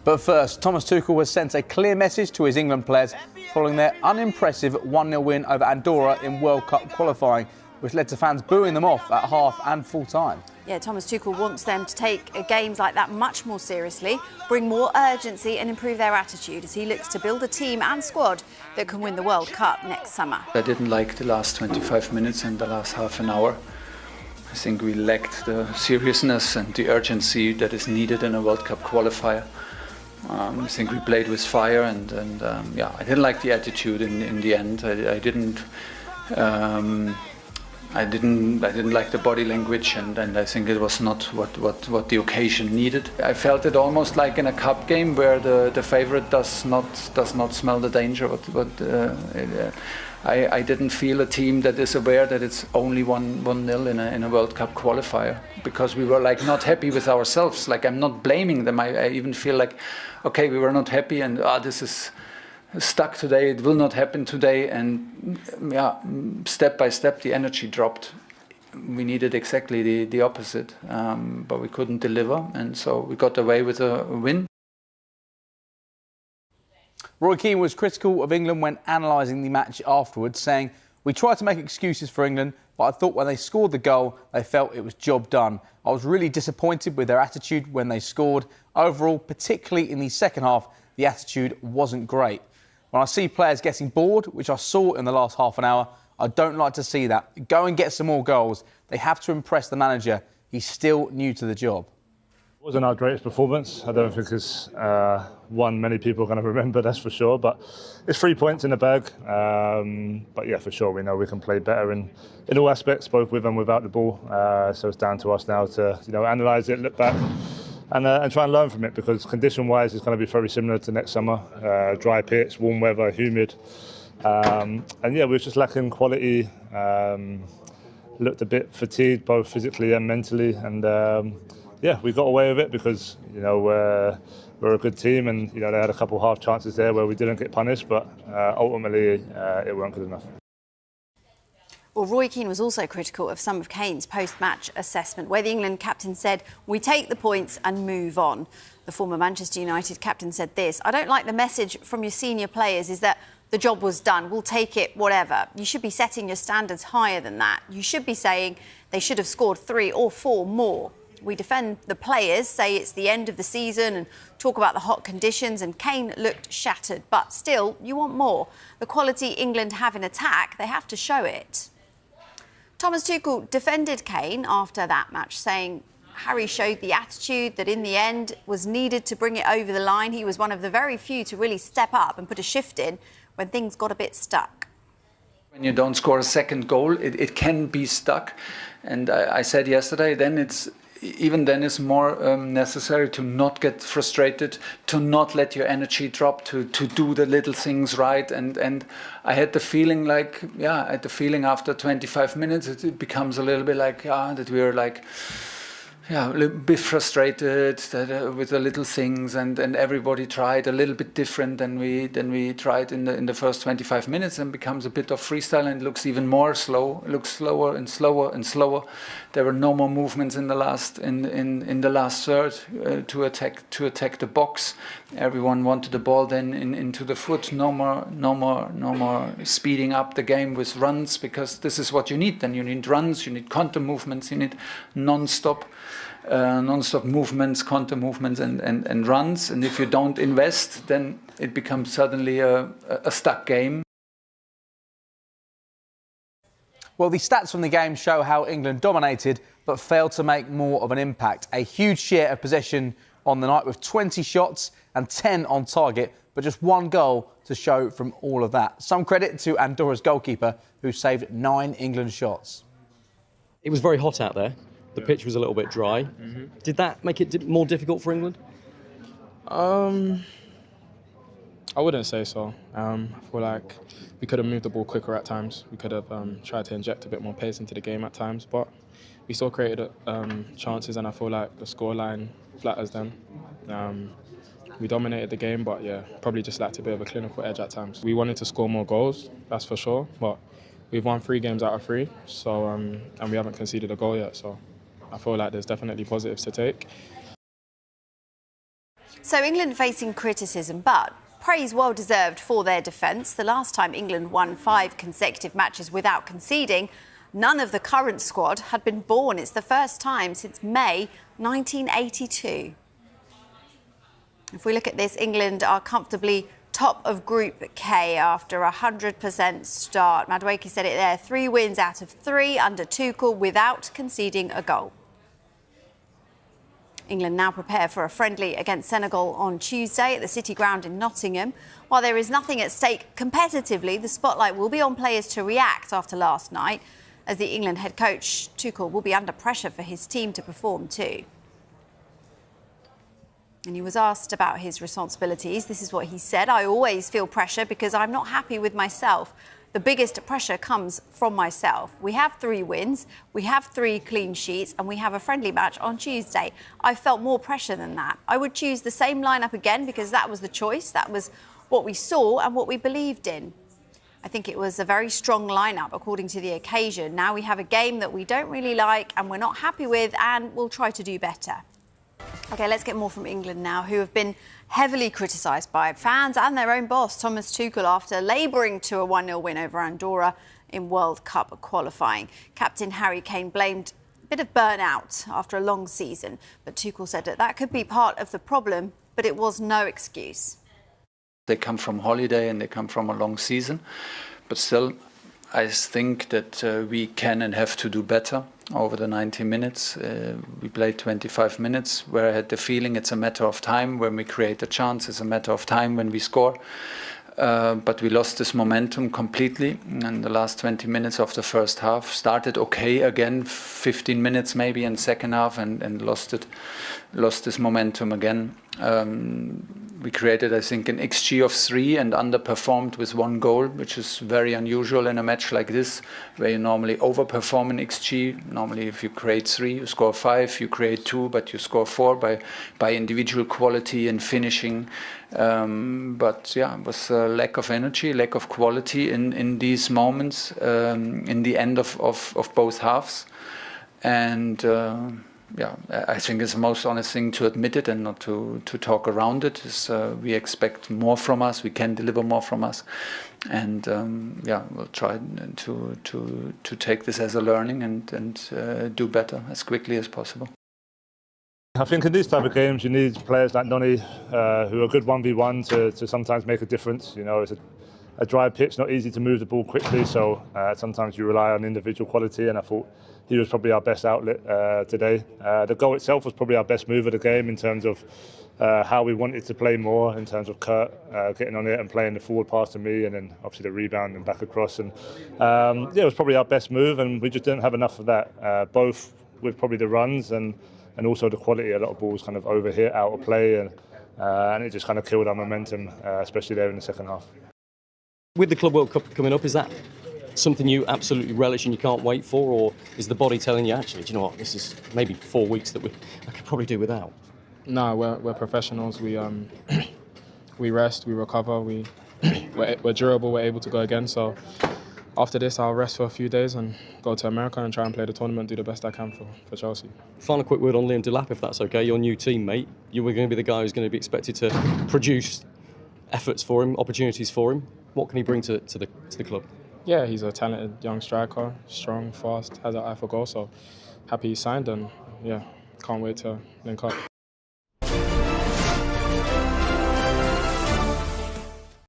But first, Thomas Tuchel has sent a clear message to his England players following their unimpressive 1-0 win over Andorra in World Cup qualifying, which led to fans booing them off at half and full time. Yeah, Thomas Tuchel wants them to take games like that much more seriously, bring more urgency and improve their attitude as he looks to build a team and squad that can win the World Cup next summer. I didn't like the last 25 minutes and the last half an hour. I think we lacked the seriousness and the urgency that is needed in a World Cup qualifier. I think we played with fire and yeah, I didn't like the attitude in the end. I didn't like the body language, and I think it was not what the occasion needed. I felt it almost like in a cup game where the favorite does not smell the danger. I didn't feel a team that is aware that it's only 1-0 in a World Cup qualifier, because we were like not happy with ourselves. Like, I'm not blaming them. I even feel like, okay, we were not happy, and this is stuck today, it will not happen today, and yeah, step by step the energy dropped. We needed exactly the opposite, but we couldn't deliver, and so we got away with a win. Roy Keane was critical of England when analysing the match afterwards, saying, "We tried to make excuses for England, but I thought when they scored the goal, they felt it was job done. I was really disappointed with their attitude when they scored. Overall, particularly in the second half, the attitude wasn't great. When I see players getting bored, which I saw in the last half an hour, I don't like to see that. Go and get some more goals. They have to impress the manager. He's still new to the job." It wasn't our greatest performance. I don't think it's one many people are going to remember, that's for sure. But it's 3 points in the bag. But yeah, for sure, we know we can play better in all aspects, both with and without the ball. So it's down to us now to analyse it, look back, and try and learn from it, because condition-wise it's going to be very similar to next summer. Dry pitch, warm weather, humid. And yeah, we were just lacking quality. Looked a bit fatigued, both physically and mentally. And yeah, we got away with it because we're a good team, and they had a couple half chances there where we didn't get punished, but ultimately it weren't good enough. Well, Roy Keane was also critical of some of Kane's post-match assessment, where the England captain said, "We take the points and move on." The former Manchester United captain said this: "I don't like the message from your senior players is that the job was done, we'll take it, whatever. You should be setting your standards higher than that. You should be saying they should have scored 3 or 4 more. We defend the players, say it's the end of the season and talk about the hot conditions," and Kane looked shattered. But still, you want more. The quality England have in attack, they have to show it. Thomas Tuchel defended Kane after that match, saying Harry showed the attitude that in the end was needed to bring it over the line. He was one of the very few to really step up and put a shift in when things got a bit stuck. When you don't score a second goal, it can be stuck. And I said yesterday, even then it's more necessary to not get frustrated, to not let your energy drop, to do the little things right. And I had the feeling after 25 minutes, it becomes a little bit like, that we were like, a little bit frustrated with the little things, and everybody tried a little bit different than we tried in the first 25 minutes, and becomes a bit of freestyle and looks even more slow. It looks slower and slower and slower. There were no more movements in the last third to attack the box. Everyone wanted the ball then into the foot. No more speeding up the game with runs, because this is what you need. Then you need runs, you need counter movements, you need non-stop movements, counter movements and runs. And if you don't invest, then it becomes suddenly a stuck game. Well, the stats from the game show how England dominated but failed to make more of an impact. A huge share of possession on the night with 20 shots and 10 on target, but just 1 goal to show from all of that. Some credit to Andorra's goalkeeper, who saved 9 England shots. It was very hot out there. The pitch was a little bit dry. Mm-hmm. Did that make it more difficult for England? I wouldn't say so. I feel like we could have moved the ball quicker at times. We could have tried to inject a bit more pace into the game at times, but we still created chances, and I feel like the scoreline flatters them. We dominated the game, but yeah, probably just lacked a bit of a clinical edge at times. We wanted to score more goals, that's for sure, but we've won 3 games out of 3, so and we haven't conceded a goal yet, so I feel like there's definitely positives to take. So England facing criticism, but praise well deserved for their defence. The last time England won 5 consecutive matches without conceding, none of the current squad had been born. It's the first time since May 1982. If we look at this, England are comfortably top of Group K after a 100% start. Madueke said it there, 3 wins out of 3 under Tuchel without conceding a goal. England now prepare for a friendly against Senegal on Tuesday at the City Ground in Nottingham. While there is nothing at stake competitively, the spotlight will be on players to react after last night, as the England head coach Tuchel will be under pressure for his team to perform too. And he was asked about his responsibilities. This is what he said: "I always feel pressure because I'm not happy with myself. The biggest pressure comes from myself. We have 3 wins, we have 3 clean sheets, and we have a friendly match on Tuesday. I felt more pressure than that. I would choose the same lineup again because that was the choice. That was what we saw and what we believed in. I think it was a very strong lineup according to the occasion. Now we have a game that we don't really like and we're not happy with, and we'll try to do better." OK, let's get more from England now, who have been heavily criticised by fans and their own boss, Thomas Tuchel, after labouring to a 1-0 win over Andorra in World Cup qualifying. Captain Harry Kane blamed a bit of burnout after a long season, but Tuchel said that could be part of the problem, but it was no excuse. They come from holiday and they come from a long season, but still I think that we can and have to do better over the 90 minutes. We played 25 minutes where I had the feeling it's a matter of time when we create a chance, it's a matter of time when we score. But we lost this momentum completely in the last 20 minutes of the first half. Started okay again, 15 minutes maybe in second half, and lost this momentum again. We created, I think, an XG of 3 and underperformed with 1 goal, which is very unusual in a match like this, where you normally overperform in XG. Normally, if you create 3, you score 5. You create 2, but you score 4 by individual quality and finishing. But yeah, it was a lack of energy, lack of quality in these moments, in the end of both halves. And yeah, I think it's the most honest thing to admit it and not to talk around it. We expect more from us. We can deliver more from us, and yeah, we'll try to take this as a learning and do better as quickly as possible. I think in these type of games you need players like Noni who are good 1v1 to sometimes make a difference. You know, it's a dry pitch, not easy to move the ball quickly, so sometimes you rely on individual quality, and I thought he was probably our best outlet today. The goal itself was probably our best move of the game in terms of how we wanted to play more, in terms of Kurt getting on it and playing the forward pass to me, and then obviously the rebound and back across. And yeah, it was probably our best move, and we just didn't have enough of that, both with probably the runs and also the quality. A lot of balls kind of over hit, out of play, and it just kind of killed our momentum, especially there in the second half. With the Club World Cup coming up, is that something you absolutely relish and you can't wait for, or is the body telling you, actually, do you know what, this is maybe 4 weeks that I could probably do without? No, we're professionals. We rest, we recover, we're durable, we're able to go again. So after this, I'll rest for a few days and go to America and try and play the tournament, do the best I can for Chelsea. Final quick word on Liam Delap, if that's okay, your new teammate. You were going to be the guy who's going to be expected to produce efforts for him, opportunities for him. What can he bring to the club? Yeah, he's a talented young striker, strong, fast, has an eye for goal. So happy he signed, and yeah, can't wait to link up.